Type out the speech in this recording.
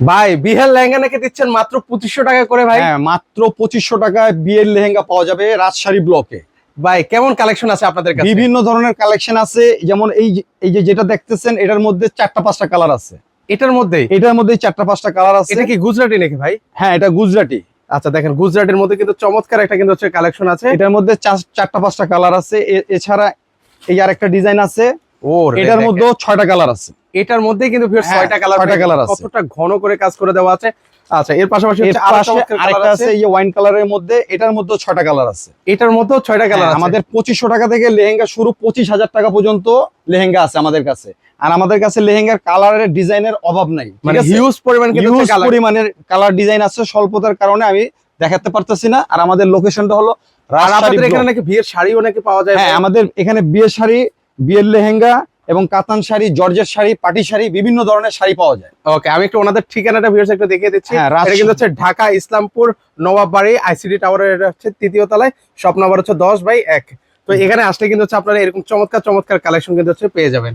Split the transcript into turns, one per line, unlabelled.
ভাই বিয়ের লেহেঙ্গা নাকি দিচ্ছেন মাত্র 2500 টাকা করে ভাই?
হ্যাঁ, মাত্র 2500 টাকায় বিয়ের লেহেঙ্গা পাওয়া যাবে রাজশাহী ব্লকে।
ভাই কেমন কালেকশন আছে আপনাদের কাছে?
বিভিন্ন ধরনের কালেকশন আছে, যেমন এই যে যেটা দেখতেছেন এটার মধ্যে 4টা-5টা কালার আছে।
এটার মধ্যে
4টা-5টা কালার আছে।
এটা কি গুজরাটি নাকি ভাই?
হ্যাঁ, এটা গুজরাটি।
আচ্ছা দেখেন, গুজরাটের মধ্যে কিন্তু চমৎকার একটা কিন্তু হচ্ছে কালেকশন আছে।
এটার মধ্যে 4টা-5টা কালার আছে। এছাড়া এই আরেকটা ডিজাইন আছে, এটার মধ্যে 6টা কালার আছে।
এটার মধ্যে কিন্তু ভিউয়ার্স 6টা কালার,
6টা কালার আছে।
কতটা ঘন করে কাজ করে দেওয়া আছে। আচ্ছা, এর পাশাপাশি হচ্ছে
আরেকটা আছে এই ওয়াইন কালারের মধ্যে, এটার মধ্যে 6টা কালার আছে।
এটার মধ্যেও 6টা কালার আছে।
আমাদের 2500 টাকা থেকে লেহেঙ্গা শুরু, 25,000 টাকা পর্যন্ত লেহেঙ্গা আছে আমাদের কাছে। আর আমাদের কাছে লেহেঙ্গার কালারের ডিজাইনের অভাব নাই,
মানে হিউজ পরিমাণ কিন্তু
পরিমাণের কালার ডিজাইন আছে। স্বল্পতার কারণে আমি দেখাতে পারতেছি না। আর আমাদের লোকেশনটা হলো
রাজশাহী। এখানে নাকি বিয়ের শাড়িও নাকি পাওয়া যায়?
হ্যাঁ, আমাদের এখানে বিয়ের শাড়ি, বিয়ের লেহেঙ্গা এবং কাতান শাড়ি, জর্জেট শাড়ি, পাটি শাড়ি, বিভিন্ন ধরনের শাড়ি পাওয়া যায়।
ওকে, আমি একটু ওনাদের ঠিকানাটা ভিউয়ার্স একটু দেখিয়ে দিচ্ছি। এটা কিন্তু হচ্ছে ঢাকা ইসলামপুর নবাববাড়ি আইসিডি টাওয়ারের, এটা হচ্ছে 3য় তলায়, শপ নাম্বার হচ্ছে 10/1। তো এখানে আসলে কিন্তু হচ্ছে আপনারা এরকম চমৎকার কালেকশন কিন্তু হচ্ছে পেয়ে যাবেন।